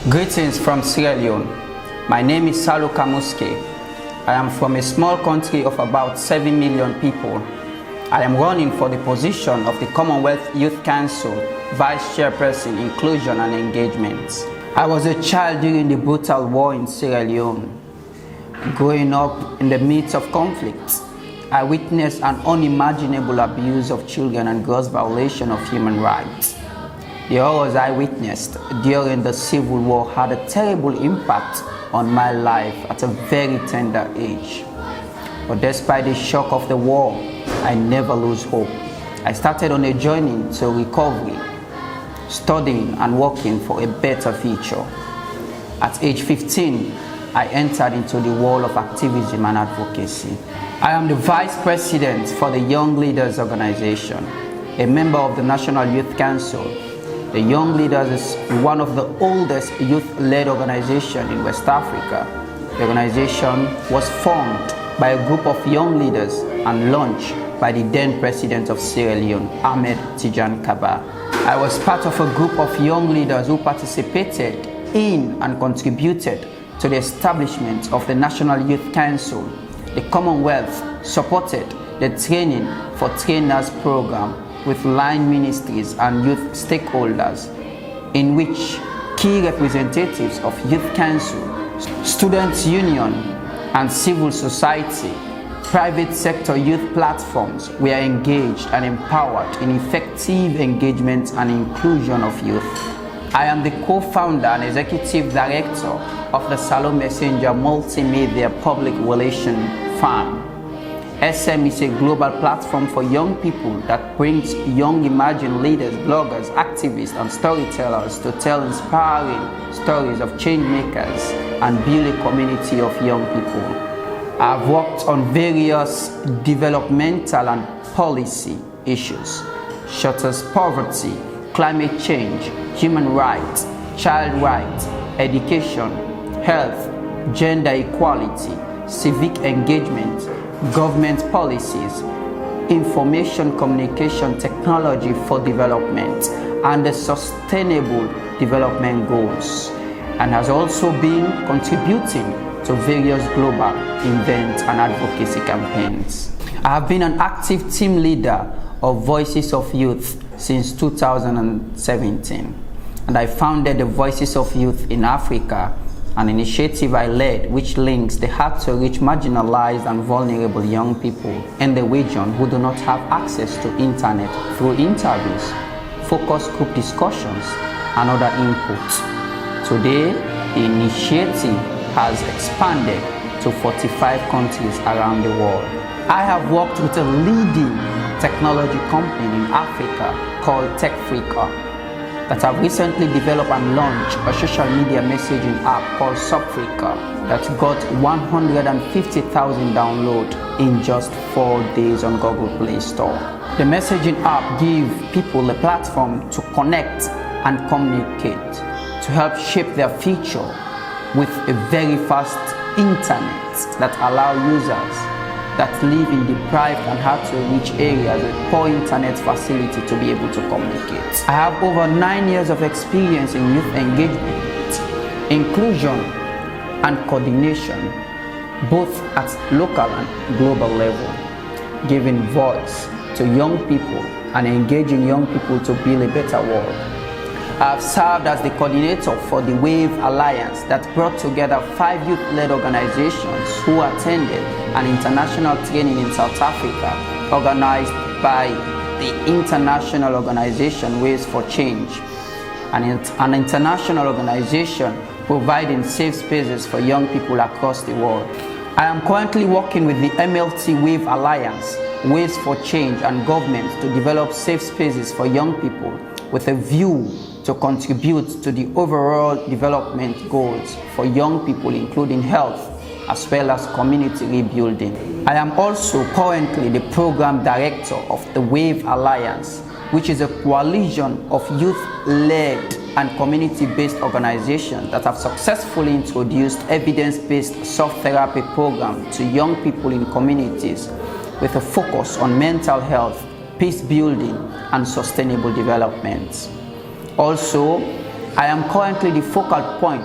Greetings from Sierra Leone. My name is Sallu Kamuskay. I am from a small country of about 7 million people. I am running for the position of the Commonwealth Youth Council Vice Chairperson, Inclusion and Engagement. I was a child during the brutal war in Sierra Leone. Growing up in the midst of conflict, I witnessed an unimaginable abuse of children and gross violation of human rights. The horrors I witnessed during the Civil War had a terrible impact on my life at a very tender age. But despite the shock of the war, I never lose hope. I started on a journey to recovery, studying and working for a better future. At age 15, I entered into the world of activism and advocacy. I am the Vice President for the Young Leaders Organization, a member of the National Youth Council. The Young Leaders is one of the oldest youth-led organizations in West Africa. The organization was formed by a group of young leaders and launched by the then President of Sierra Leone, Ahmed Tijan Kaba. I was part of a group of young leaders who participated in and contributed to the establishment of the National Youth Council. The Commonwealth supported the Training for Trainers program with line ministries and youth stakeholders, in which key representatives of youth council, students' union, and civil society, private sector youth platforms were engaged and empowered in effective engagement and inclusion of youth. I am the co-founder and executive director of the Sallu Messenger multimedia public relations firm. SM is a global platform for young people that brings young emerging leaders, bloggers, activists, and storytellers to tell inspiring stories of change makers and build a community of young people. I've worked on various developmental and policy issues, such as poverty, climate change, human rights, child rights, education, health, gender equality, civic engagement, government policies, information communication technology for development, and the sustainable development goals, and has also been contributing to various global events and advocacy campaigns. I have been an active team leader of Voices of Youth since 2017, and I founded the Voices of Youth in Africa, an initiative I led which links the hard-to-reach, marginalized and vulnerable young people in the region who do not have access to internet through interviews, focus group discussions, and other inputs. Today, the initiative has expanded to 45 countries around the world. I have worked with a leading technology company in Africa called TechFrica that have recently developed and launched a social media messaging app called Subfrica that got 150,000 downloads in just 4 days on Google Play Store. The messaging app gives people a platform to connect and communicate, to help shape their future with a very fast internet that allows users that live in deprived and hard-to-reach areas with poor internet facility to be able to communicate. I have over 9 years of experience in youth engagement, inclusion, and coordination, both at local and global level, giving voice to young people and engaging young people to build a better world. I have served as the coordinator for the WAVE Alliance that brought together 5 youth-led organizations who attended an international training in South Africa organized by the international organization Ways for Change, an international organization providing safe spaces for young people across the world. I am currently working with the MLT WAVE Alliance, Ways for Change, and government to develop safe spaces for young people with a view to contribute to the overall development goals for young people, including health, as well as community rebuilding. I am also currently the program director of the WAVE Alliance, which is a coalition of youth-led and community-based organizations that have successfully introduced evidence-based soft therapy programs to young people in communities with a focus on mental health, peace building, and sustainable development. Also, I am currently the focal point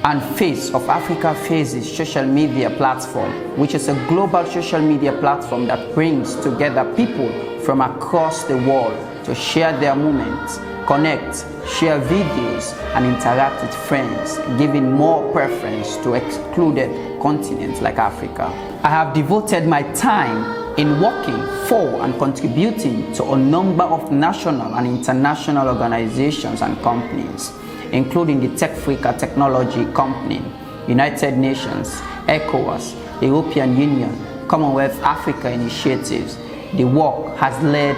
and face of Africa Phases social media platform, which is a global social media platform that brings together people from across the world to share their moments, connect, share videos, and interact with friends, giving more preference to excluded continents like Africa. I have devoted my time in working for and contributing to a number of national and international organizations and companies, including the Tech-Africa Technology Company, United Nations, ECOWAS, European Union, Commonwealth Africa initiatives. The work has led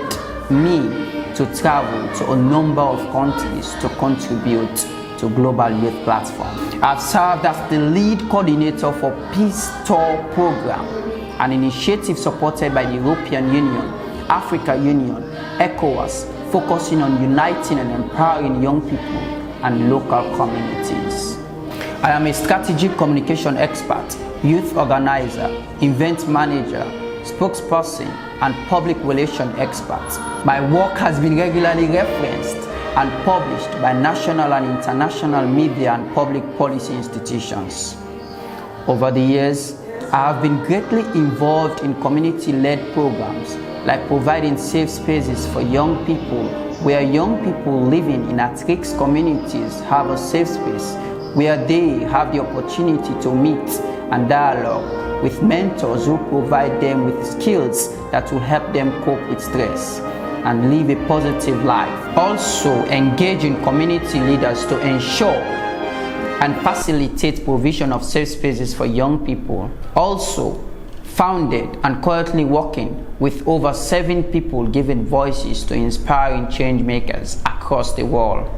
me to travel to a number of countries to contribute to Global Youth Platform. I've served as the lead coordinator for Peace Tour Program, an initiative supported by the European Union, Africa Union, ECOWAS, focusing on uniting and empowering young people and local communities. I am a strategic communication expert, youth organizer, event manager, spokesperson, and public relations expert. My work has been regularly referenced and published by national and international media and public policy institutions. Over the years, I have been greatly involved in community-led programs like providing safe spaces for young people, where young people living in at-risk communities have a safe space where they have the opportunity to meet and dialogue with mentors who provide them with skills that will help them cope with stress and live a positive life. Also, engaging community leaders to ensure and facilitate provision of safe spaces for young people. Also, founded and currently working with over 7 people giving voices to inspiring change makers across the world.